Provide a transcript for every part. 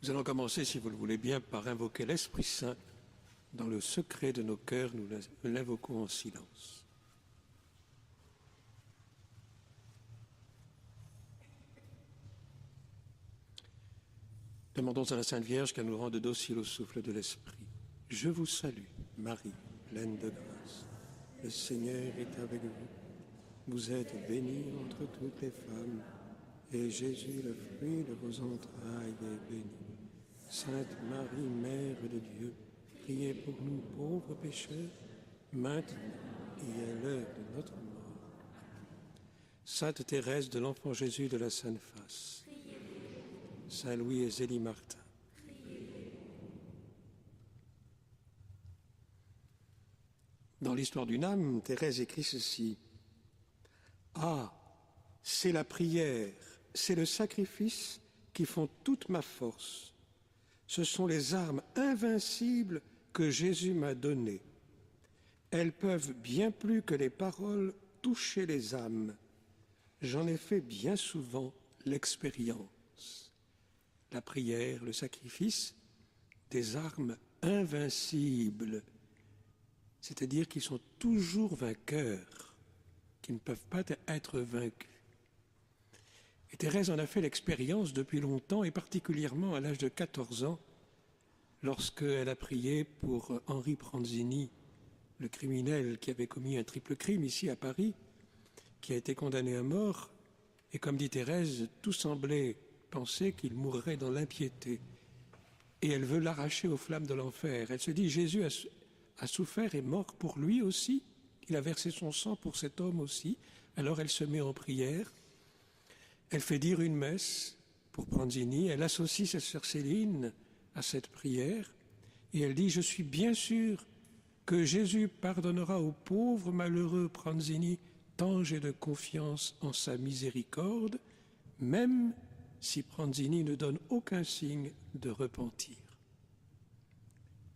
Nous allons commencer, si vous le voulez bien, par invoquer l'Esprit Saint. Dans le secret de nos cœurs, nous l'invoquons en silence. Demandons à la Sainte Vierge qu'elle nous rende dociles au souffle de l'Esprit. Je vous salue, Marie, pleine de grâce. Le Seigneur est avec vous. Vous êtes bénie entre toutes les femmes, et Jésus, le fruit de vos entrailles, est béni. Sainte Marie, Mère de Dieu, priez pour nous pauvres pécheurs, maintenant et à l'heure de notre mort. Sainte Thérèse de l'Enfant Jésus de la Sainte Face, Saint Louis et Zélie Martin. Dans l'histoire d'une âme, Thérèse écrit ceci. Ah, c'est la prière, c'est le sacrifice qui font toute ma force. Ce sont les armes invincibles que Jésus m'a données. Elles peuvent bien plus que les paroles toucher les âmes. J'en ai fait bien souvent l'expérience. La prière, le sacrifice, des armes invincibles, c'est-à-dire qui sont toujours vainqueurs, qui ne peuvent pas être vaincus. Et Thérèse en a fait l'expérience depuis longtemps, et particulièrement à l'âge de 14 ans, lorsqu'elle a prié pour Henri Pranzini, le criminel qui avait commis un triple crime ici à Paris, qui a été condamné à mort, et comme dit Thérèse, tout semblait penser qu'il mourrait dans l'impiété. Et elle veut l'arracher aux flammes de l'enfer. Elle se dit, Jésus a souffert et mort pour lui aussi, il a versé son sang pour cet homme aussi. Alors elle se met en prière, elle fait dire une messe pour Pranzini, elle associe sa sœur Céline à cette prière, et elle dit, je suis bien sûre que Jésus pardonnera au pauvre malheureux Pranzini tant j'ai de confiance en sa miséricorde, même si Pranzini ne donne aucun signe de repentir.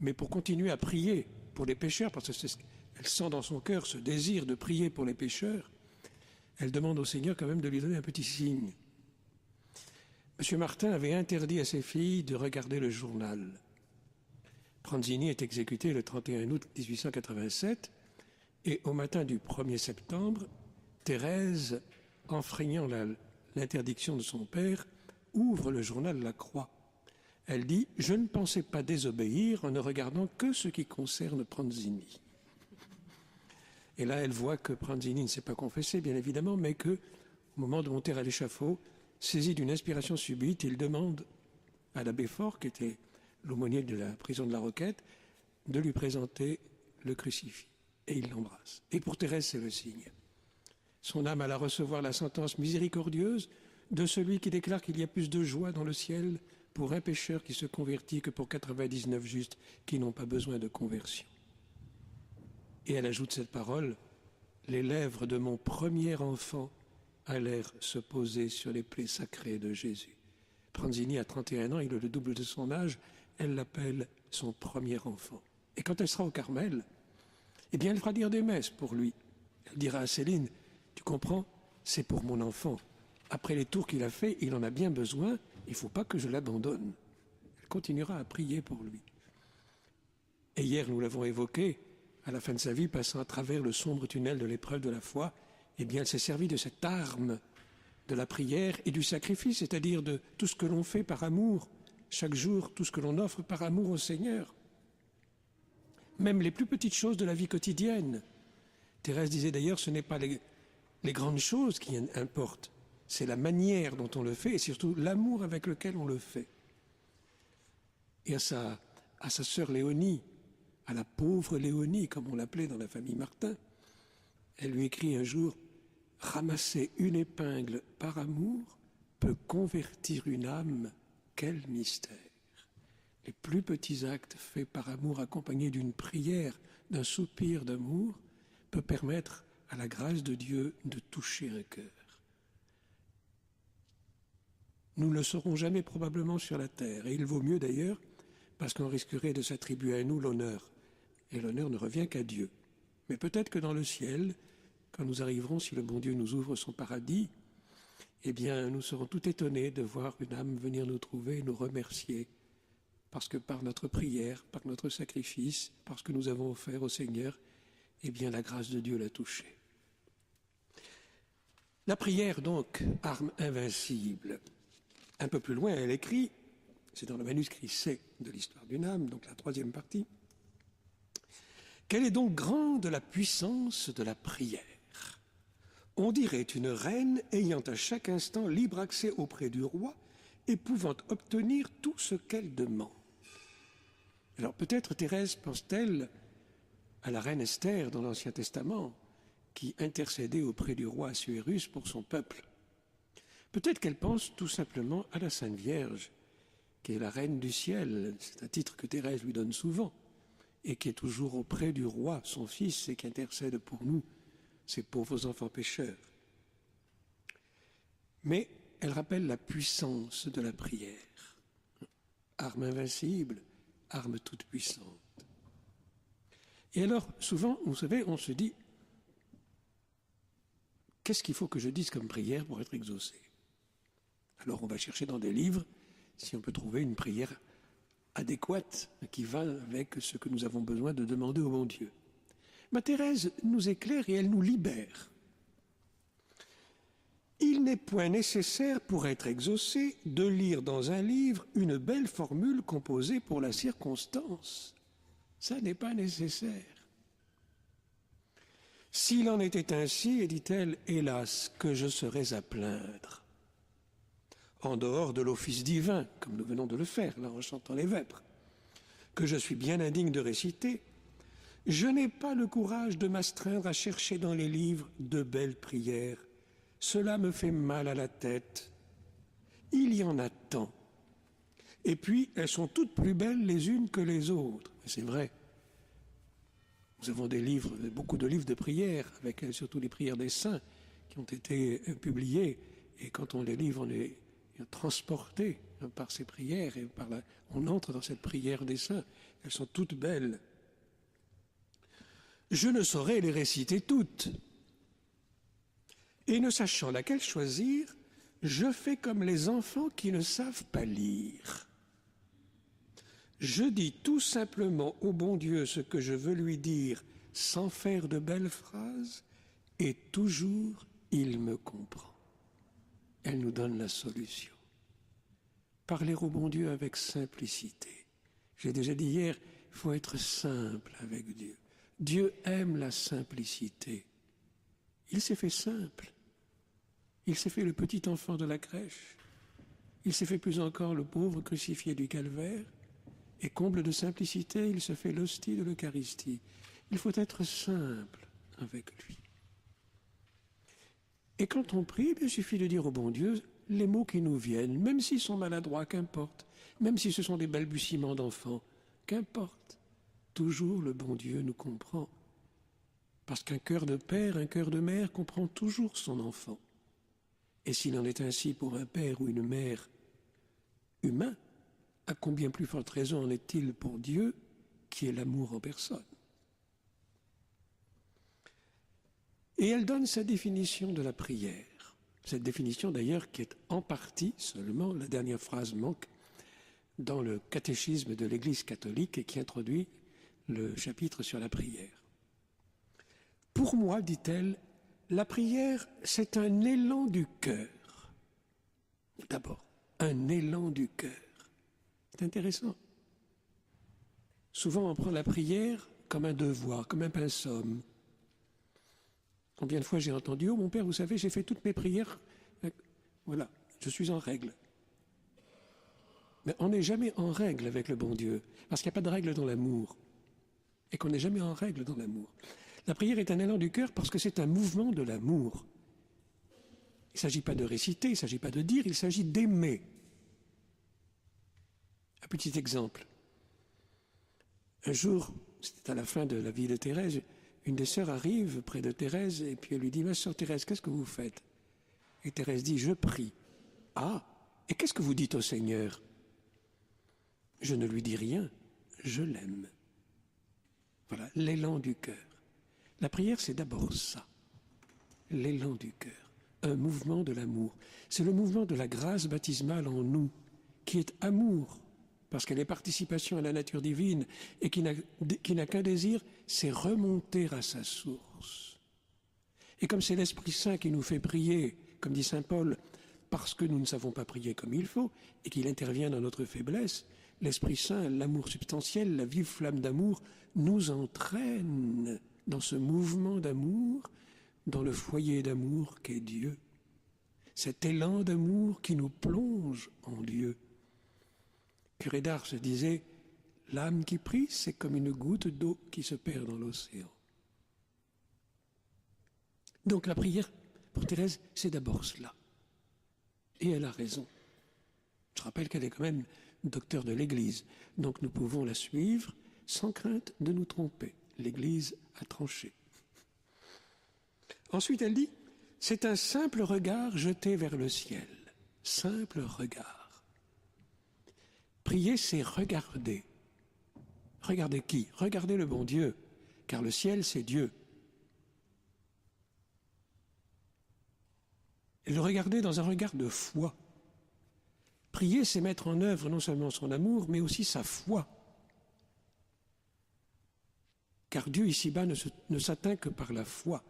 Mais pour continuer à prier pour les pécheurs, parce qu'elle sent dans son cœur ce désir de prier pour les pécheurs, elle demande au Seigneur quand même de lui donner un petit signe. M. Martin avait interdit à ses filles de regarder le journal. Pranzini est exécuté le 31 août 1887 et au matin du 1er septembre, Thérèse, enfreignant l'interdiction de son père, ouvre le journal La Croix. Elle dit « Je ne pensais pas désobéir en ne regardant que ce qui concerne Pranzini ». Et là, elle voit que Pranzini ne s'est pas confessé, bien évidemment, mais qu'au moment de monter à l'échafaud, saisi d'une inspiration subite, il demande à l'abbé Faure, qui était l'aumônier de la prison de la Roquette, de lui présenter le crucifix. Et il l'embrasse. Et pour Thérèse, c'est le signe. Son âme alla recevoir la sentence miséricordieuse de celui qui déclare qu'il y a plus de joie dans le ciel pour un pécheur qui se convertit que pour 99 justes qui n'ont pas besoin de conversion. Et elle ajoute cette parole, « Les lèvres de mon premier enfant allèrent se poser sur les plaies sacrées de Jésus. » Pranzini a 31 ans, il a le double de son âge, elle l'appelle son premier enfant. Et quand elle sera au Carmel, eh bien elle fera dire des messes pour lui. Elle dira à Céline, tu comprends, c'est pour mon enfant. Après les tours qu'il a fait, il en a bien besoin, il ne faut pas que je l'abandonne. Elle continuera à prier pour lui. Et hier, nous l'avons évoqué, à la fin de sa vie, passant à travers le sombre tunnel de l'épreuve de la foi, eh bien elle s'est servie de cette arme de la prière et du sacrifice, c'est-à-dire de tout ce que l'on fait par amour, chaque jour, tout ce que l'on offre par amour au Seigneur. Même les plus petites choses de la vie quotidienne. Thérèse disait d'ailleurs, ce n'est pas les grandes choses qui importent, c'est la manière dont on le fait et surtout l'amour avec lequel on le fait. Et à sa sœur Léonie, à la pauvre Léonie, comme on l'appelait dans la famille Martin, elle lui écrit un jour « Ramasser une épingle par amour peut convertir une âme, quel mystère !» Les plus petits actes faits par amour accompagnés d'une prière, d'un soupir d'amour, peut permettre à la grâce de Dieu de toucher un cœur. Nous ne le saurons jamais probablement sur la terre, et il vaut mieux d'ailleurs, parce qu'on risquerait de s'attribuer à nous l'honneur, et l'honneur ne revient qu'à Dieu. Mais peut-être que dans le ciel, quand nous arriverons, si le bon Dieu nous ouvre son paradis, eh bien, nous serons tout étonnés de voir une âme venir nous trouver et nous remercier, parce que par notre prière, par notre sacrifice, parce que nous avons offert au Seigneur, eh bien, la grâce de Dieu l'a touché. La prière, donc, arme invincible. Un peu plus loin, elle écrit, c'est dans le manuscrit C de l'histoire d'une âme, donc la 3e partie, « Quelle est donc grande la puissance de la prière ? On dirait une reine ayant à chaque instant libre accès auprès du roi et pouvant obtenir tout ce qu'elle demande. » Alors peut-être Thérèse pense-t-elle à la reine Esther dans l'Ancien Testament, qui intercédait auprès du roi Assuérus pour son peuple. Peut-être qu'elle pense tout simplement à la Sainte Vierge, qui est la reine du ciel. C'est un titre que Thérèse lui donne souvent, et qui est toujours auprès du roi, son fils, et qui intercède pour nous, ces pauvres enfants pécheurs. Mais elle rappelle la puissance de la prière. Arme invincible, arme toute puissante. Et alors, souvent, vous savez, on se dit, qu'est-ce qu'il faut que je dise comme prière pour être exaucé? Alors on va chercher dans des livres si on peut trouver une prière adéquate qui va avec ce que nous avons besoin de demander au bon Dieu. Mais Thérèse nous éclaire et elle nous libère. Il n'est point nécessaire pour être exaucé de lire dans un livre une belle formule composée pour la circonstance. Ça n'est pas nécessaire. S'il en était ainsi, dit-elle, hélas, que je serais à plaindre. En dehors de l'office divin, comme nous venons de le faire, là en chantant les vêpres, que je suis bien indigne de réciter, je n'ai pas le courage de m'astreindre à chercher dans les livres de belles prières. Cela me fait mal à la tête. Il y en a tant. Et puis, elles sont toutes plus belles les unes que les autres. C'est vrai. Nous avons des livres, beaucoup de livres de prières, avec surtout les prières des saints qui ont été publiés. Et quand on les lit, on est transporté par ces prières et on entre dans cette prière des saints. Elles sont toutes belles. Je ne saurais les réciter toutes. Et ne sachant laquelle choisir, je fais comme les enfants qui ne savent pas lire. Je dis tout simplement au bon Dieu ce que je veux lui dire sans faire de belles phrases et toujours il me comprend. Elle nous donne la solution. Parler au bon Dieu avec simplicité. J'ai déjà dit hier, il faut être simple avec Dieu. Dieu aime la simplicité. Il s'est fait simple. Il s'est fait le petit enfant de la crèche. Il s'est fait plus encore le pauvre crucifié du calvaire. Et comble de simplicité, il se fait l'hostie de l'Eucharistie. Il faut être simple avec lui. Et quand on prie, il suffit de dire au bon Dieu les mots qui nous viennent, même s'ils sont maladroits, qu'importe. Même si ce sont des balbutiements d'enfants, qu'importe. Toujours le bon Dieu nous comprend. Parce qu'un cœur de père, un cœur de mère comprend toujours son enfant. Et s'il en est ainsi pour un père ou une mère humain, à combien plus forte raison en est-il pour Dieu, qui est l'amour en personne? Et elle donne sa définition de la prière. Cette définition d'ailleurs qui est en partie seulement, la dernière phrase manque, dans le catéchisme de l'Église catholique et qui introduit le chapitre sur la prière. Pour moi, dit-elle, la prière, c'est un élan du cœur. D'abord, un élan du cœur. C'est intéressant. Souvent, on prend la prière comme un devoir, comme un pinsomme. Combien de fois j'ai entendu « Oh, mon père, vous savez, j'ai fait toutes mes prières. Voilà, je suis en règle. » Mais on n'est jamais en règle avec le bon Dieu, parce qu'il n'y a pas de règle dans l'amour, et qu'on n'est jamais en règle dans l'amour. La prière est un élan du cœur parce que c'est un mouvement de l'amour. Il ne s'agit pas de réciter, il ne s'agit pas de dire, il s'agit d'aimer. Un petit exemple. Un jour, c'était à la fin de la vie de Thérèse, une des sœurs arrive près de Thérèse et puis elle lui dit « Ma sœur Thérèse, qu'est-ce que vous faites ?» Et Thérèse dit « Je prie. »« Ah, et qu'est-ce que vous dites au Seigneur ?»« Je ne lui dis rien, je l'aime. » Voilà, l'élan du cœur. La prière, c'est d'abord ça, l'élan du cœur, un mouvement de l'amour. C'est le mouvement de la grâce baptismale en nous, qui est amour, parce qu'elle est participation à la nature divine et qui n'a qu'un désir, c'est remonter à sa source. Et comme c'est l'Esprit Saint qui nous fait prier, comme dit saint Paul, parce que nous ne savons pas prier comme il faut et qu'il intervient dans notre faiblesse, l'Esprit Saint, l'amour substantiel, la vive flamme d'amour, nous entraîne dans ce mouvement d'amour, dans le foyer d'amour qu'est Dieu. Cet élan d'amour qui nous plonge en Dieu. Curé d'Ars se disait, l'âme qui prie, c'est comme une goutte d'eau qui se perd dans l'océan. Donc la prière, pour Thérèse, c'est d'abord cela. Et elle a raison. Je rappelle qu'elle est quand même docteur de l'Église, donc nous pouvons la suivre sans crainte de nous tromper. L'Église a tranché. Ensuite, elle dit, c'est un simple regard jeté vers le ciel. Simple regard. Prier, c'est regarder. Regarder qui? Regarder le bon Dieu, car le ciel, c'est Dieu. Et le regarder dans un regard de foi. Prier, c'est mettre en œuvre non seulement son amour, mais aussi sa foi. Car Dieu ici-bas ne s'atteint que par la foi.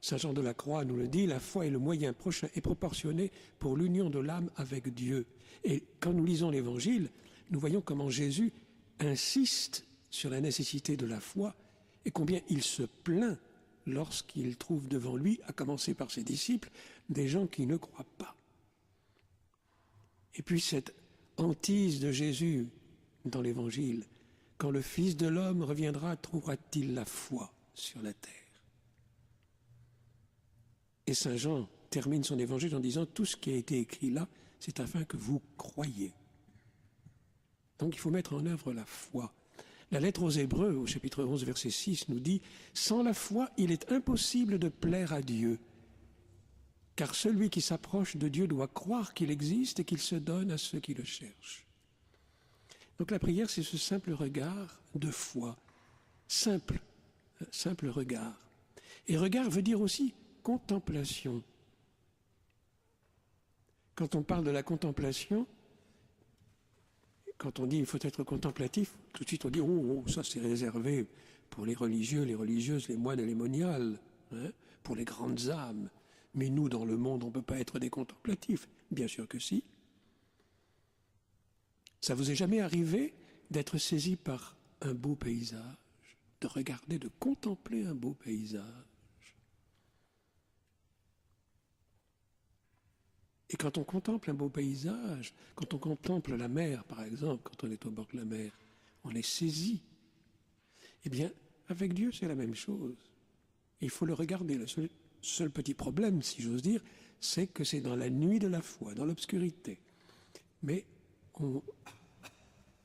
Saint Jean de la Croix nous le dit, la foi est le moyen prochain et proportionné pour l'union de l'âme avec Dieu. Et quand nous lisons l'Évangile, nous voyons comment Jésus insiste sur la nécessité de la foi et combien il se plaint lorsqu'il trouve devant lui, à commencer par ses disciples, des gens qui ne croient pas. Et puis cette hantise de Jésus dans l'Évangile, quand le Fils de l'homme reviendra, trouvera-t-il la foi sur la terre? Et saint Jean termine son Évangile en disant, tout ce qui a été écrit là, c'est afin que vous croyiez. Donc il faut mettre en œuvre la foi. La lettre aux Hébreux, au chapitre 11, verset 6, nous dit « Sans la foi, il est impossible de plaire à Dieu, car celui qui s'approche de Dieu doit croire qu'il existe et qu'il se donne à ceux qui le cherchent. » Donc la prière, c'est ce simple regard de foi, simple regard. Et regard veut dire aussi contemplation. Quand on parle de la contemplation, quand on dit il faut être contemplatif, tout de suite on dit oh ça c'est réservé pour les religieux, les religieuses, les moines et les moniales, hein, pour les grandes âmes. Mais nous, dans le monde, on ne peut pas être des contemplatifs. Bien sûr que si. Ça vous est jamais arrivé d'être saisi par un beau paysage, de regarder, de contempler un beau paysage? Et quand on contemple un beau paysage, quand on contemple la mer, par exemple, quand on est au bord de la mer, on est saisi. Eh bien, avec Dieu, c'est la même chose. Il faut le regarder. Le seul petit problème, si j'ose dire, c'est que c'est dans la nuit de la foi, dans l'obscurité. Mais on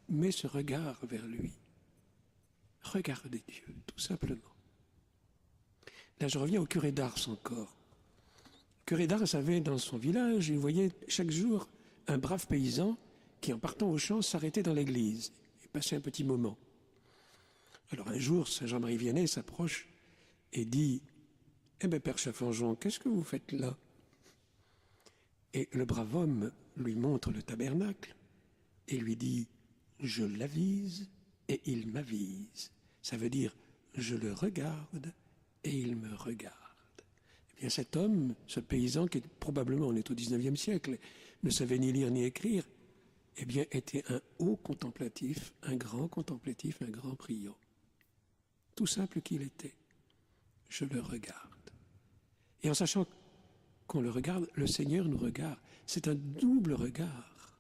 met ce regard vers lui. Regardez Dieu, tout simplement. Là, je reviens au curé d'Ars encore. Le curé d'Ars avait dans son village, il voyait chaque jour un brave paysan qui, en partant au champ, s'arrêtait dans l'église et passait un petit moment. Alors un jour, saint Jean-Marie Vianney s'approche et dit « Eh bien, Père Chaffanjon, qu'est-ce que vous faites là ?» Et le brave homme lui montre le tabernacle et lui dit « Je l'avise et il m'avise. » Ça veut dire « Je le regarde et il me regarde. » Et cet homme, ce paysan qui probablement, on est au XIXe siècle, ne savait ni lire ni écrire, eh bien, était un haut contemplatif, un grand contemplatif, un grand priant. Tout simple qu'il était. Je le regarde. Et en sachant qu'on le regarde, le Seigneur nous regarde. C'est un double regard.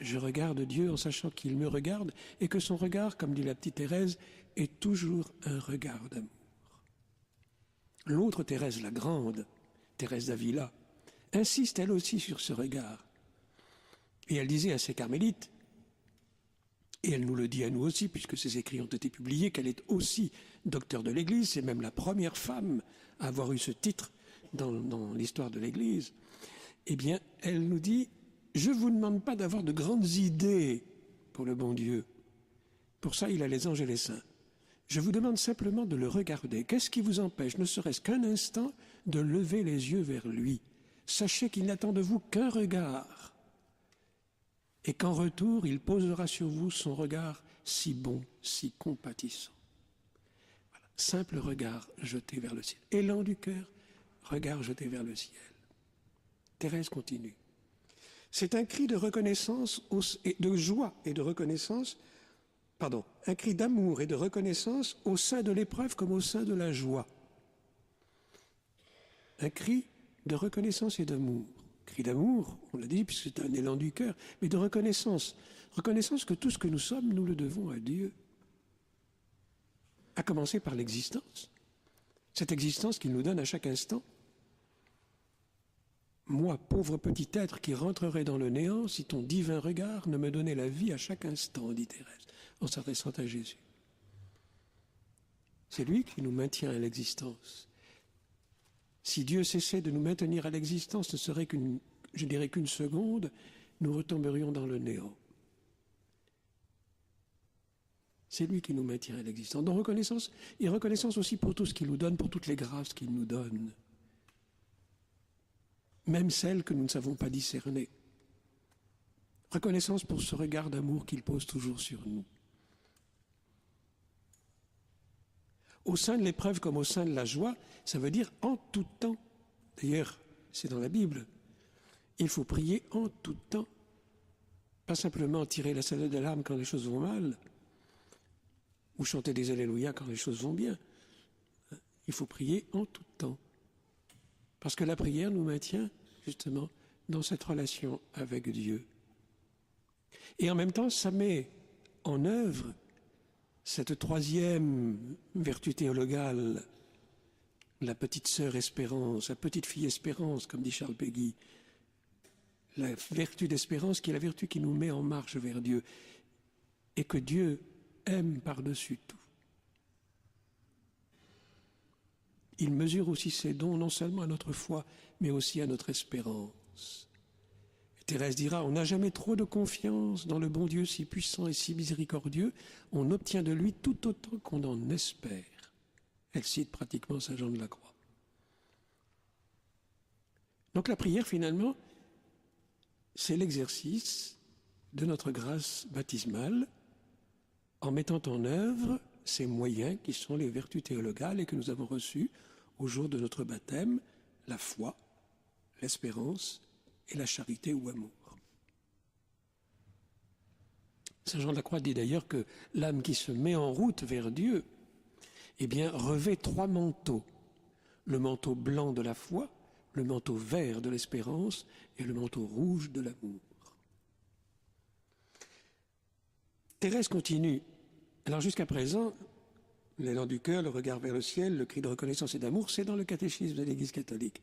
Je regarde Dieu en sachant qu'il me regarde et que son regard, comme dit la petite Thérèse, est toujours un regard d'amour. L'autre Thérèse la Grande, Thérèse d'Avila, insiste elle aussi sur ce regard. Et elle disait à ses carmélites, et elle nous le dit à nous aussi, puisque ses écrits ont été publiés, qu'elle est aussi docteur de l'Église, c'est même la première femme à avoir eu ce titre dans l'histoire de l'Église. Eh bien, elle nous dit, je ne vous demande pas d'avoir de grandes idées pour le bon Dieu. Pour ça, il a les anges et les saints. Je vous demande simplement de le regarder. Qu'est-ce qui vous empêche, ne serait-ce qu'un instant, de lever les yeux vers lui. Sachez qu'il n'attend de vous qu'un regard, et qu'en retour, il posera sur vous son regard si bon, si compatissant. Voilà. Simple regard jeté vers le ciel. Élan du cœur, regard jeté vers le ciel. Thérèse continue. C'est un cri de reconnaissance, de joie et de reconnaissance, un cri d'amour et de reconnaissance au sein de l'épreuve comme au sein de la joie. Un cri de reconnaissance et d'amour. Cri d'amour, on l'a dit, puisque c'est un élan du cœur, mais de reconnaissance. Reconnaissance que tout ce que nous sommes, nous le devons à Dieu. À commencer par l'existence. Cette existence qu'il nous donne à chaque instant. Moi, pauvre petit être qui rentrerait dans le néant, si ton divin regard ne me donnait la vie à chaque instant, dit Thérèse, en s'adressant à Jésus. C'est lui qui nous maintient à l'existence. Si Dieu cessait de nous maintenir à l'existence, ce serait qu'une seconde, nous retomberions dans le néant. C'est lui qui nous maintient à l'existence. Donc reconnaissance, et reconnaissance aussi pour tout ce qu'il nous donne, pour toutes les grâces qu'il nous donne. Même celles que nous ne savons pas discerner. Reconnaissance pour ce regard d'amour qu'il pose toujours sur nous. Au sein de l'épreuve comme au sein de la joie, ça veut dire en tout temps. D'ailleurs, c'est dans la Bible. Il faut prier en tout temps. Pas simplement tirer la sonnette d'alarme quand les choses vont mal, ou chanter des alléluia quand les choses vont bien. Il faut prier en tout temps. Parce que la prière nous maintient justement dans cette relation avec Dieu. Et en même temps, ça met en œuvre cette troisième vertu théologale, la petite sœur espérance, la petite fille espérance, comme dit Charles Péguy. La vertu d'espérance qui est la vertu qui nous met en marche vers Dieu et que Dieu aime par-dessus tout. Il mesure aussi ses dons non seulement à notre foi, mais aussi à notre espérance. Et Thérèse dira, on n'a jamais trop de confiance dans le bon Dieu si puissant et si miséricordieux, on obtient de lui tout autant qu'on en espère. Elle cite pratiquement Saint Jean de la Croix. Donc la prière, finalement, c'est l'exercice de notre grâce baptismale en mettant en œuvre ces moyens qui sont les vertus théologales et que nous avons reçus au jour de notre baptême, la foi, l'espérance et la charité ou amour. Saint Jean de la Croix dit d'ailleurs que l'âme qui se met en route vers Dieu, eh bien, revêt trois manteaux. Le manteau blanc de la foi, le manteau vert de l'espérance et le manteau rouge de l'amour. Thérèse continue. Alors jusqu'à présent, l'élan du cœur, le regard vers le ciel, le cri de reconnaissance et d'amour, c'est dans le catéchisme de l'Église catholique,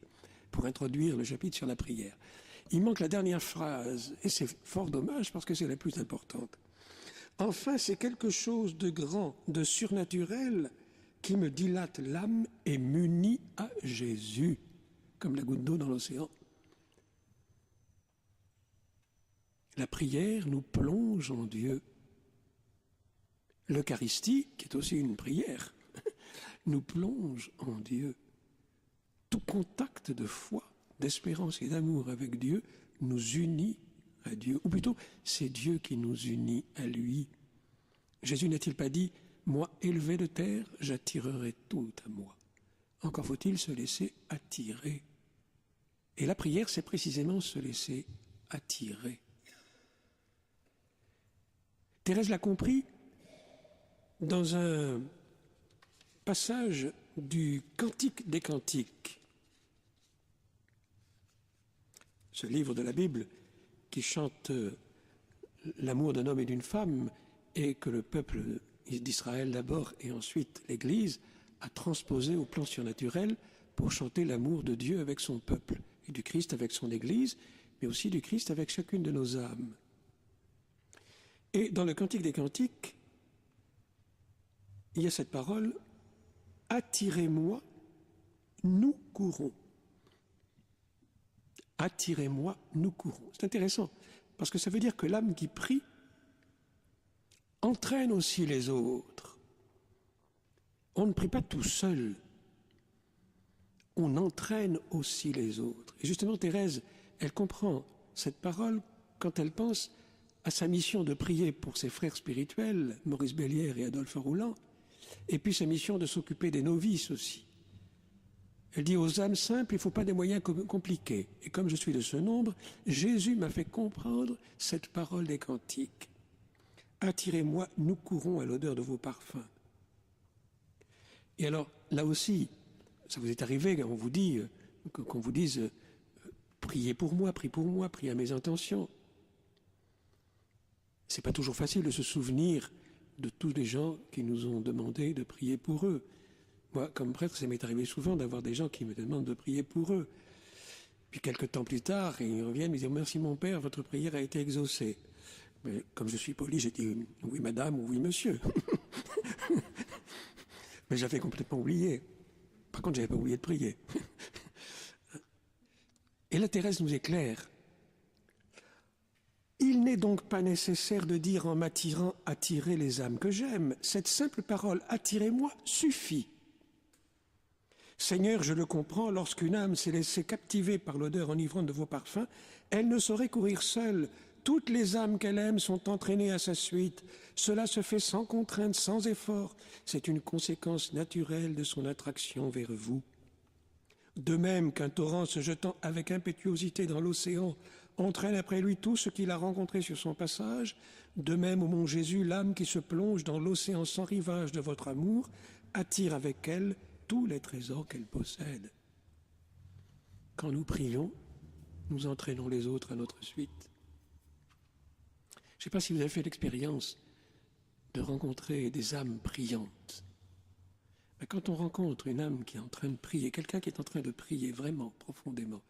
pour introduire le chapitre sur la prière. Il manque la dernière phrase, et c'est fort dommage parce que c'est la plus importante. Enfin, c'est quelque chose de grand, de surnaturel, qui me dilate l'âme et m'unit à Jésus, comme la goutte d'eau dans l'océan. La prière nous plonge en Dieu. L'Eucharistie, qui est aussi une prière, nous plonge en Dieu. Tout contact de foi, d'espérance et d'amour avec Dieu nous unit à Dieu. Ou plutôt, c'est Dieu qui nous unit à lui. Jésus n'a-t-il pas dit « Moi, élevé de terre, j'attirerai tout à moi ». Encore faut-il se laisser attirer. Et la prière, c'est précisément se laisser attirer. Thérèse l'a compris dans un passage du Cantique des Cantiques, ce livre de la Bible qui chante l'amour d'un homme et d'une femme et que le peuple d'Israël d'abord et ensuite l'Église a transposé au plan surnaturel pour chanter l'amour de Dieu avec son peuple et du Christ avec son Église, mais aussi du Christ avec chacune de nos âmes. Et dans le Cantique des Cantiques, il y a cette parole « Attirez-moi, nous courons ». Attirez-moi, nous courons. C'est intéressant, parce que ça veut dire que l'âme qui prie entraîne aussi les autres. On ne prie pas tout seul. on entraîne aussi les autres. Et justement, Thérèse, elle comprend cette parole quand elle pense à sa mission de prier pour ses frères spirituels, Maurice Bellière et Adolphe Rouland, et puis sa mission de s'occuper des novices aussi. Elle dit aux âmes simples, il ne faut pas des moyens compliqués. Et comme je suis de ce nombre, Jésus m'a fait comprendre cette parole des cantiques. Attirez-moi, nous courons à l'odeur de vos parfums. Et alors, là aussi, ça vous est arrivé quand on vous dit, qu'on vous dise, priez pour moi, priez à mes intentions. C'est pas toujours facile de se souvenir de tous les gens qui nous ont demandé de prier pour eux. Moi, comme prêtre, ça m'est arrivé souvent d'avoir des gens qui me demandent de prier pour eux. Puis quelques temps plus tard, ils reviennent me dire « Merci mon père, votre prière a été exaucée ». Mais comme je suis poli, j'ai dit « Oui madame » ou « Oui monsieur ». Mais j'avais complètement oublié. Par contre, j'avais pas oublié de prier. Et là, Thérèse nous éclaire. Il n'est donc pas nécessaire de dire en m'attirant « attirer les âmes que j'aime ». Cette simple parole « attirez-moi » suffit. Seigneur, je le comprends, lorsqu'une âme s'est laissée captiver par l'odeur enivrante de vos parfums, elle ne saurait courir seule. Toutes les âmes qu'elle aime sont entraînées à sa suite. Cela se fait sans contrainte, sans effort. C'est une conséquence naturelle de son attraction vers vous. De même qu'un torrent se jetant avec impétuosité dans l'océan entraîne après lui tout ce qu'il a rencontré sur son passage, de même, ô mon Jésus, l'âme qui se plonge dans l'océan sans rivage de votre amour attire avec elle tous les trésors qu'elle possède. Quand nous prions, nous entraînons les autres à notre suite. Je ne sais pas si vous avez fait l'expérience de rencontrer des âmes priantes. Mais quand on rencontre une âme qui est en train de prier, quelqu'un qui est en train de prier vraiment profondément,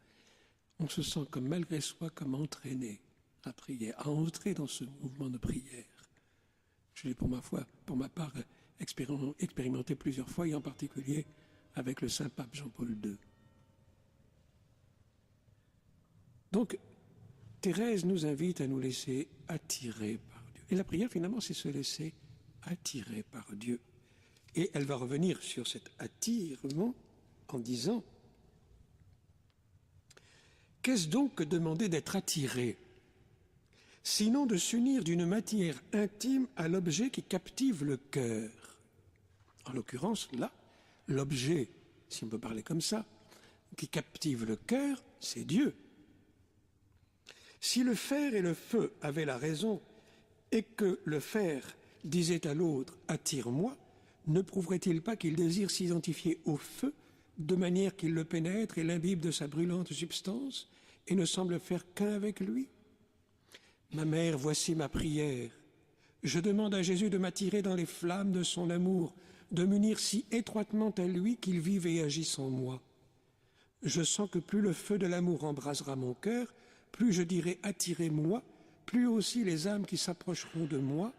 on se sent comme malgré soi comme entraîné à prier, à entrer dans ce mouvement de prière. Je l'ai pour ma part expérimenté plusieurs fois, et en particulier avec le Saint-Pape Jean-Paul II. Donc, Thérèse nous invite à nous laisser attirer par Dieu. Et la prière, finalement, c'est se laisser attirer par Dieu. Et elle va revenir sur cet attirement en disant « Qu'est-ce donc que demander d'être attiré, sinon de s'unir d'une matière intime à l'objet qui captive le cœur ?» En l'occurrence, là, l'objet, si on peut parler comme ça, qui captive le cœur, c'est Dieu. Si le fer et le feu avaient la raison et que le fer disait à l'autre « attire-moi », ne prouverait-il pas qu'il désire s'identifier au feu de manière qu'il le pénètre et l'imbibe de sa brûlante substance et ne semble faire qu'un avec lui? Ma mère, voici ma prière. Je demande à Jésus de m'attirer dans les flammes de son amour, de m'unir si étroitement à lui qu'il vive et agisse en moi. Je sens que plus le feu de l'amour embrasera mon cœur, plus je dirai « attirez-moi », plus aussi les âmes qui s'approcheront de moi,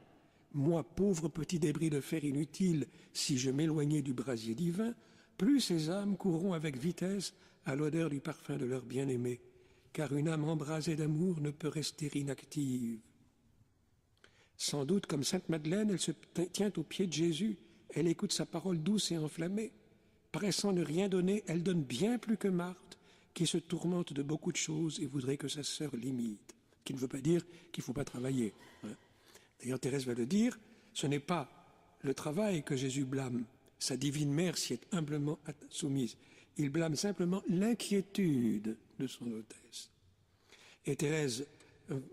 moi, pauvre petit débris de fer inutile, si je m'éloignais du brasier divin, plus ces âmes courront avec vitesse à l'odeur du parfum de leur bien-aimé, car une âme embrasée d'amour ne peut rester inactive. Sans doute, comme Sainte Madeleine, elle se tient aux pieds de Jésus, elle écoute sa parole douce et enflammée. Paraissant ne rien donner, elle donne bien plus que Marthe, qui se tourmente de beaucoup de choses et voudrait que sa sœur l'imite. Qui ne veut pas dire qu'il ne faut pas travailler. D'ailleurs, Thérèse va le dire, ce n'est pas le travail que Jésus blâme, sa divine mère s'y est humblement soumise. Il blâme simplement l'inquiétude de son hôtesse. Et Thérèse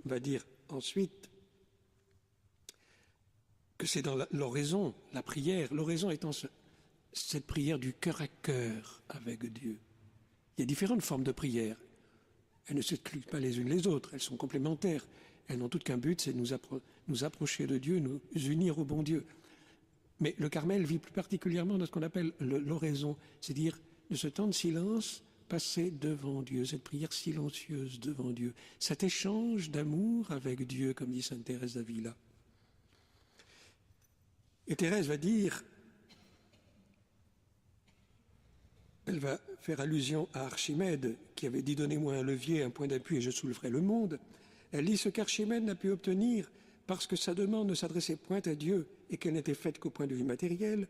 va dire ensuite que c'est dans l'oraison, la prière, l'oraison étant cette prière du cœur à cœur avec Dieu. Il y a différentes formes de prière. Elles ne s'excluent pas les unes les autres, elles sont complémentaires. Elles n'ont toutes qu'un but, c'est de nous approcher de Dieu, nous unir au bon Dieu. Mais le Carmel vit plus particulièrement dans ce qu'on appelle l'oraison, c'est-à-dire de ce temps de silence passé devant Dieu, cette prière silencieuse devant Dieu, cet échange d'amour avec Dieu, comme dit sainte Thérèse d'Avila. Et Thérèse va dire, elle va faire allusion à Archimède, qui avait dit « Donnez-moi un levier, un point d'appui et je souleverai le monde ». Elle dit ce qu'Archimède n'a pu obtenir parce que sa demande ne s'adressait point à Dieu et qu'elle n'était faite qu'au point de vue matériel.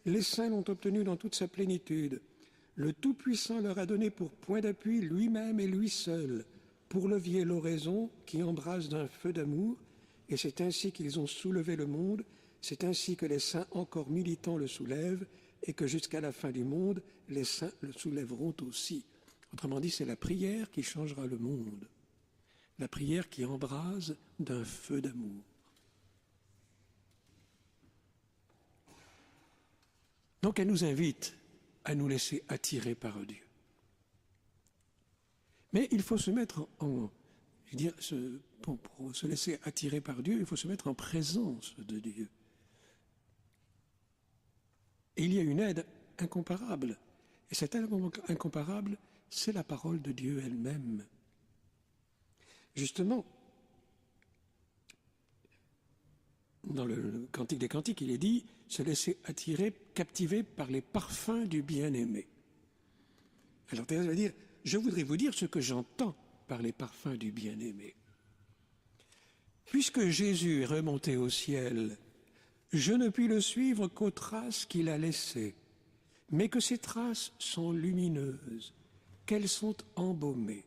Les saints l'ont obtenu dans toute sa plénitude. Le Tout-Puissant leur a donné pour point d'appui lui-même et lui seul, pour levier l'oraison qui embrase d'un feu d'amour, et c'est ainsi qu'ils ont soulevé le monde, c'est ainsi que les saints encore militants le soulèvent, et que jusqu'à la fin du monde, les saints le soulèveront aussi. Autrement dit, c'est la prière qui changera le monde, la prière qui embrase d'un feu d'amour. Donc elle nous invite à nous laisser attirer par Dieu. Mais il faut se mettre pour se laisser attirer par Dieu, il faut se mettre en présence de Dieu. Et il y a une aide incomparable. Et cette aide incomparable, c'est la parole de Dieu elle-même. Justement, dans le Cantique des Cantiques, il est dit « se laisser attirer, captiver par les parfums du bien-aimé ». Alors Thérèse va dire « je voudrais vous dire ce que j'entends par les parfums du bien-aimé. Puisque Jésus est remonté au ciel, je ne puis le suivre qu'aux traces qu'il a laissées, mais que ces traces sont lumineuses, qu'elles sont embaumées.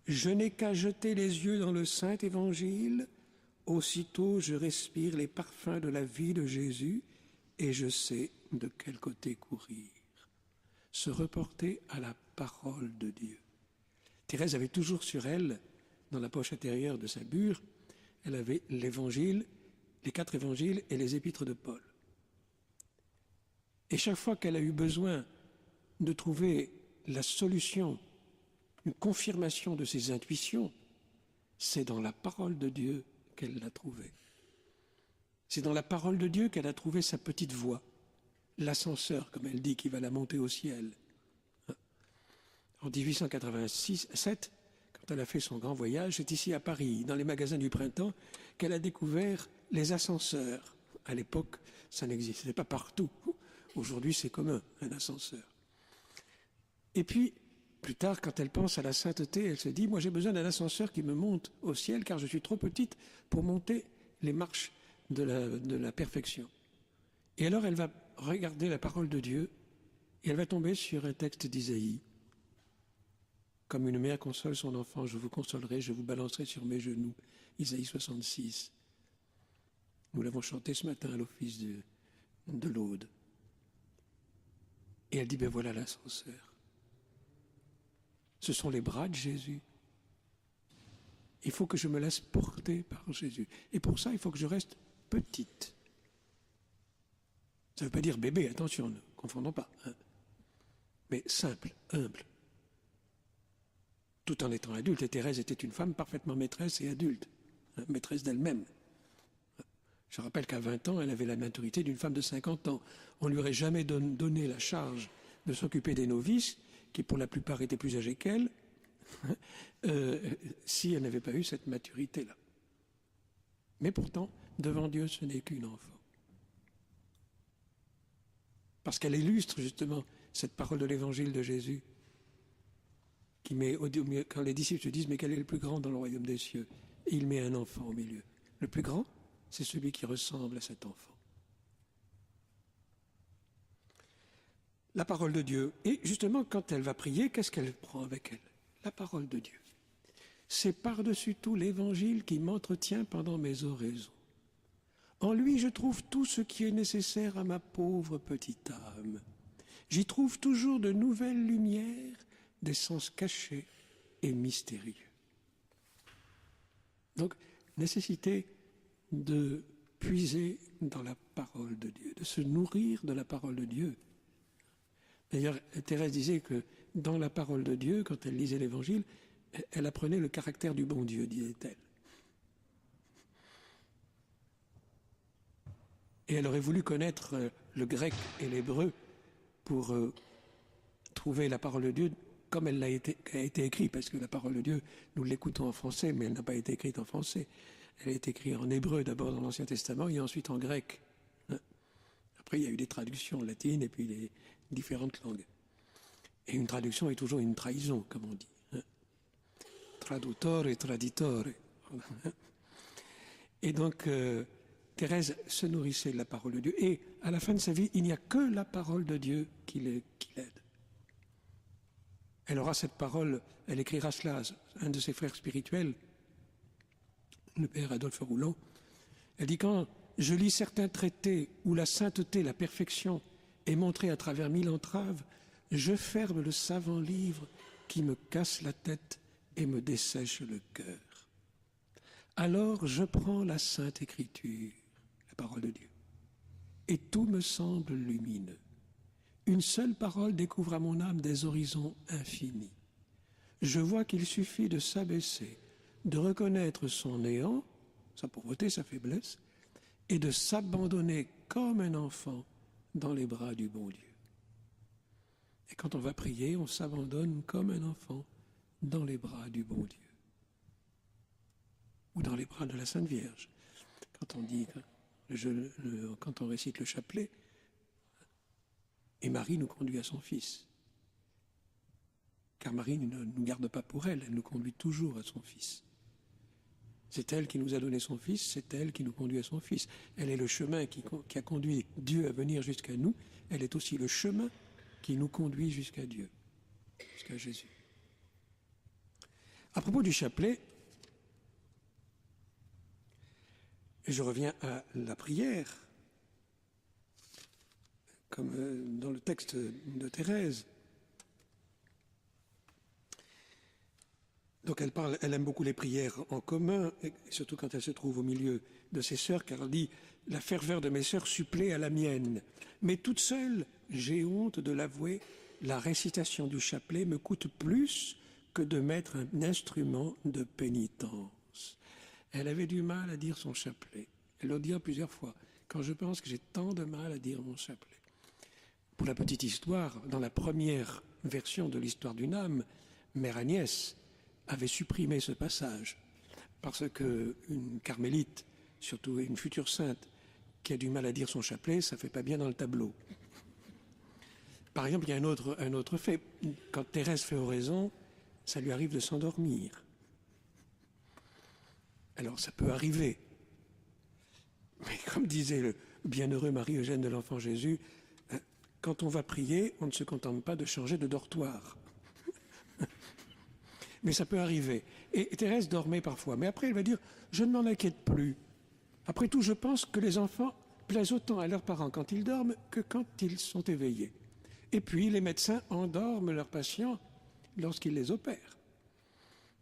Je n'ai qu'à jeter les yeux dans le Saint Évangile, aussitôt je respire les parfums de la vie de Jésus et je sais de quel côté courir. Se reporter à la parole de Dieu. » Thérèse avait toujours sur elle, dans la poche intérieure de sa bure, elle avait l'Évangile, les 4 évangiles et les épîtres de Paul. Et chaque fois qu'elle a eu besoin de trouver la solution, une confirmation de ses intuitions, c'est dans la parole de Dieu qu'elle l'a trouvée. C'est dans la parole de Dieu qu'elle a trouvé sa petite voix, l'ascenseur, comme elle dit, qui va la monter au ciel. En 1887, quand elle a fait son grand voyage, c'est ici à Paris, dans les magasins du printemps, qu'elle a découvert les ascenseurs. À l'époque, ça n'existait pas partout. Aujourd'hui, c'est commun, un ascenseur. Et puis, plus tard, quand elle pense à la sainteté, elle se dit « moi, j'ai besoin d'un ascenseur qui me monte au ciel, car je suis trop petite pour monter les marches de la perfection. » Et alors, elle va regarder la parole de Dieu, et elle va tomber sur un texte d'Isaïe. « Comme une mère console son enfant, je vous consolerai, je vous balancerai sur mes genoux. » Isaïe 66. Nous l'avons chanté ce matin à l'office de l'Aude. Et elle dit, ben voilà l'ascenseur. Ce sont les bras de Jésus. Il faut que je me laisse porter par Jésus. Et pour ça, il faut que je reste petite. Ça ne veut pas dire bébé, attention, ne confondons pas. Hein. Mais simple, humble. Tout en étant adulte. Et Thérèse était une femme parfaitement maîtresse et adulte. Hein, maîtresse d'elle-même. Je rappelle qu'à 20 ans, elle avait la maturité d'une femme de 50 ans. On ne lui aurait jamais donné la charge de s'occuper des novices, qui pour la plupart étaient plus âgés qu'elle, si elle n'avait pas eu cette maturité-là. Mais pourtant, devant Dieu, ce n'est qu'une enfant. Parce qu'elle illustre justement cette parole de l'évangile de Jésus, qui met, quand les disciples se disent « mais quel est le plus grand dans le royaume des cieux ?» Et il met un enfant au milieu. Le plus grand, c'est celui qui ressemble à cet enfant. La parole de Dieu. Et justement, quand elle va prier, qu'est-ce qu'elle prend avec elle? La parole de Dieu. C'est par-dessus tout l'évangile qui m'entretient pendant mes oraisons. En lui, je trouve tout ce qui est nécessaire à ma pauvre petite âme. J'y trouve toujours de nouvelles lumières, des sens cachés et mystérieux. Donc, nécessité de puiser dans la parole de Dieu, de se nourrir de la parole de Dieu. D'ailleurs, Thérèse disait que dans la parole de Dieu, quand elle lisait l'Évangile, elle apprenait le caractère du bon Dieu, disait-elle. Et elle aurait voulu connaître le grec et l'hébreu pour trouver la parole de Dieu comme elle a été écrite, parce que la parole de Dieu, nous l'écoutons en français, mais elle n'a pas été écrite en français. Elle a été écrite en hébreu d'abord dans l'Ancien Testament et ensuite en grec. Après, il y a eu des traductions latines et puis les différentes langues. Et une traduction est toujours une trahison, comme on dit. Traduttore et traditore. Et donc, Thérèse se nourrissait de la parole de Dieu. Et à la fin de sa vie, il n'y a que la parole de Dieu qui l'aide. Elle aura cette parole, elle écrira cela à un de ses frères spirituels, le père Adolphe Rouland. Elle dit: quand je lis certains traités où la sainteté, la perfection est montrée à travers 1000 entraves, je ferme le savant livre qui me casse la tête et me dessèche le cœur. Alors je prends la Sainte Écriture, la parole de Dieu, et tout me semble lumineux. Une seule parole découvre à mon âme des horizons infinis. Je vois qu'il suffit de s'abaisser, de reconnaître son néant, sa pauvreté, sa faiblesse, et de s'abandonner comme un enfant dans les bras du bon Dieu. Et quand on va prier, on s'abandonne comme un enfant dans les bras du bon Dieu. Ou dans les bras de la Sainte Vierge. Quand on dit, quand on récite le chapelet, et Marie nous conduit à son Fils. Car Marie ne nous garde pas pour elle, elle nous conduit toujours à son Fils. C'est elle qui nous a donné son Fils, c'est elle qui nous conduit à son Fils. Elle est le chemin qui a conduit Dieu à venir jusqu'à nous, elle est aussi le chemin qui nous conduit jusqu'à Dieu, jusqu'à Jésus. À propos du chapelet, je reviens à la prière, comme dans le texte de Thérèse. Donc elle aime beaucoup les prières en commun, et surtout quand elle se trouve au milieu de ses sœurs, car elle dit « La ferveur de mes sœurs supplée à la mienne. Mais toute seule, j'ai honte de l'avouer, la récitation du chapelet me coûte plus que de mettre un instrument de pénitence. » Elle avait du mal à dire son chapelet. Elle l'a dit plusieurs fois. Quand je pense que j'ai tant de mal à dire mon chapelet. Pour la petite histoire, dans la première version de l'histoire d'une âme, Mère Agnès avait supprimé ce passage parce qu'une carmélite, surtout une future sainte, qui a du mal à dire son chapelet, ça ne fait pas bien dans le tableau. Par exemple, il y a un autre fait. Quand Thérèse fait oraison, ça lui arrive de s'endormir. Alors ça peut arriver. Mais comme disait le bienheureux Marie-Eugène de l'Enfant Jésus, quand on va prier, on ne se contente pas de changer de dortoir. Mais ça peut arriver. Et Thérèse dormait parfois. Mais après, elle va dire, je ne m'en inquiète plus. Après tout, je pense que les enfants plaisent autant à leurs parents quand ils dorment que quand ils sont éveillés. Et puis, les médecins endorment leurs patients lorsqu'ils les opèrent.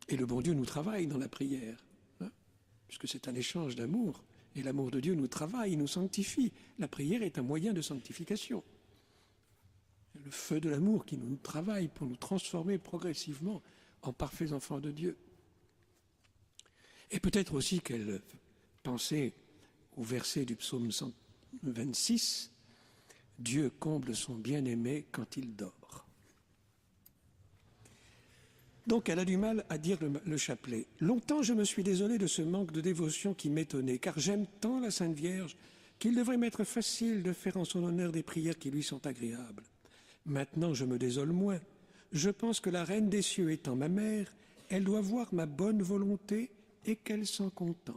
Et le bon Dieu nous travaille dans la prière, hein, puisque c'est un échange d'amour. Et l'amour de Dieu nous travaille, il nous sanctifie. La prière est un moyen de sanctification. Le feu de l'amour qui nous travaille pour nous transformer progressivement en parfaits enfants de Dieu. Et peut-être aussi qu'elle pensait au verset du psaume 126, « Dieu comble son bien-aimé quand il dort ». Donc elle a du mal à dire le chapelet. Longtemps je me suis désolé de ce manque de dévotion qui m'étonnait, car j'aime tant la Sainte Vierge qu'il devrait m'être facile de faire en son honneur des prières qui lui sont agréables. Maintenant je me désole moins. Je pense que la Reine des cieux étant ma mère, elle doit voir ma bonne volonté et qu'elle s'en contente.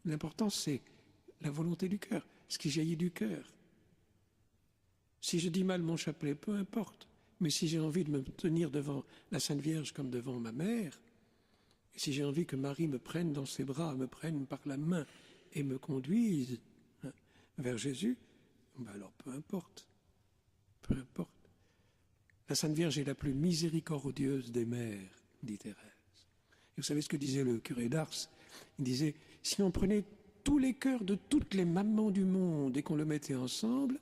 L'important, c'est la volonté du cœur, ce qui jaillit du cœur. Si je dis mal mon chapelet, peu importe, mais si j'ai envie de me tenir devant la Sainte Vierge comme devant ma mère, et si j'ai envie que Marie me prenne dans ses bras, me prenne par la main et me conduise vers Jésus, ben alors peu importe, peu importe. La Sainte Vierge est la plus miséricordieuse des mères, dit Thérèse. Et vous savez ce que disait le curé d'Ars? Il disait, si on prenait tous les cœurs de toutes les mamans du monde et qu'on le mettait ensemble,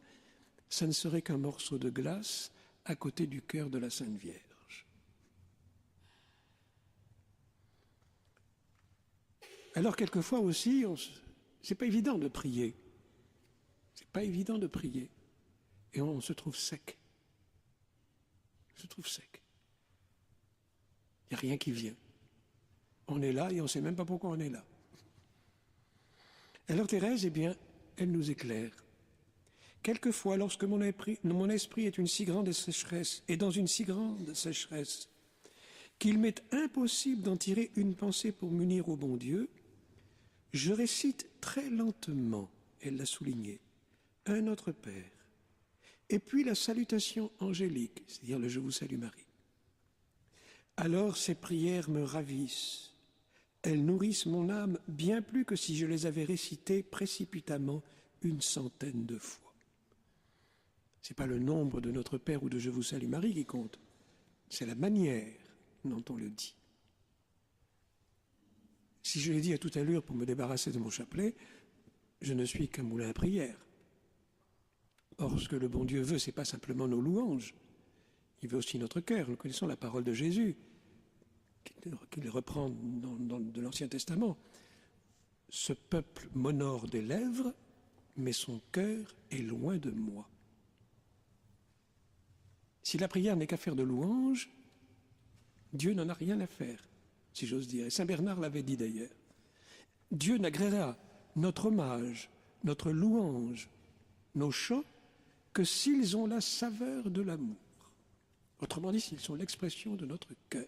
ça ne serait qu'un morceau de glace à côté du cœur de la Sainte Vierge. Alors quelquefois aussi, c'est pas évident de prier. C'est pas évident de prier. Et on se trouve sec. On se trouve sec. Il n'y a rien qui vient. On est là et on ne sait même pas pourquoi on est là. Alors Thérèse, eh bien, elle nous éclaire. Quelquefois, lorsque mon esprit est une si grande sécheresse, et dans une si grande sécheresse, qu'il m'est impossible d'en tirer une pensée pour m'unir au bon Dieu, je récite très lentement, elle l'a souligné, un Notre Père, Et puis la salutation angélique, c'est-à-dire le « Je vous salue Marie ». Alors ces prières me ravissent. Elles nourrissent mon âme bien plus que si je les avais récitées précipitamment 100 de fois. Ce n'est pas le nombre de Notre Père ou de « Je vous salue Marie » qui compte, c'est la manière dont on le dit. Si je l'ai dit à toute allure pour me débarrasser de mon chapelet, je ne suis qu'un moulin à prière. Or, ce que le bon Dieu veut, ce n'est pas simplement nos louanges, il veut aussi notre cœur. Nous connaissons la parole de Jésus, qu'il reprend de l'Ancien Testament. Ce peuple m'honore des lèvres, mais son cœur est loin de moi. Si la prière n'est qu'affaire de louange, Dieu n'en a rien à faire, si j'ose dire. Et saint Bernard l'avait dit d'ailleurs. Dieu n'agréera notre hommage, notre louange, nos chants, que s'ils ont la saveur de l'amour. Autrement dit, s'ils sont l'expression de notre cœur.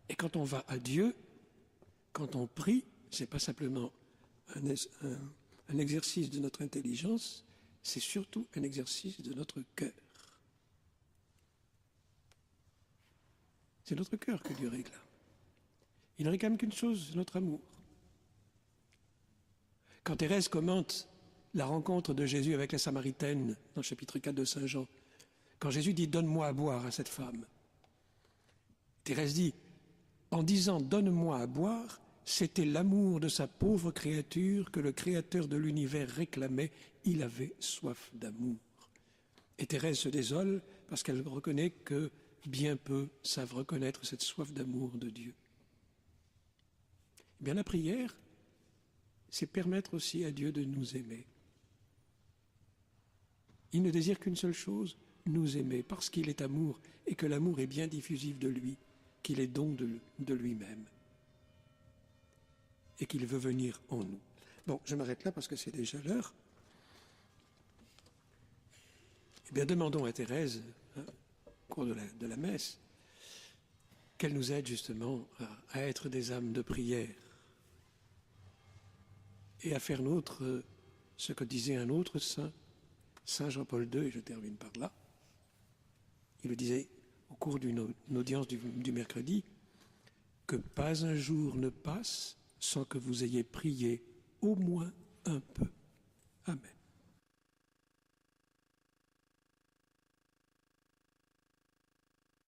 Et quand on va à Dieu, quand on prie, ce n'est pas simplement un exercice de notre intelligence, c'est surtout un exercice de notre cœur. C'est notre cœur que Dieu réclame. Il ne réclame qu'une chose, notre amour. Quand Thérèse commente la rencontre de Jésus avec la Samaritaine dans le chapitre 4 de Saint Jean, quand Jésus dit « Donne-moi à boire à cette femme », Thérèse dit « En disant « Donne-moi à boire », c'était l'amour de sa pauvre créature que le Créateur de l'univers réclamait. Il avait soif d'amour. Et Thérèse se désole parce qu'elle reconnaît que bien peu savent reconnaître cette soif d'amour de Dieu. Eh bien, la prière, c'est permettre aussi à Dieu de nous aimer. Il ne désire qu'une seule chose, nous aimer, parce qu'il est amour et que l'amour est bien diffusif de lui, qu'il est don de lui-même et qu'il veut venir en nous. Bon, je m'arrête là parce que c'est déjà l'heure. Eh bien, demandons à Thérèse, au cours de la messe, qu'elle nous aide justement à être des âmes de prière et à faire nôtre ce que disait un autre saint, Saint Jean-Paul II, et je termine par là. Il le disait au cours d'une audience du mercredi, que pas un jour ne passe sans que vous ayez prié au moins un peu. Amen.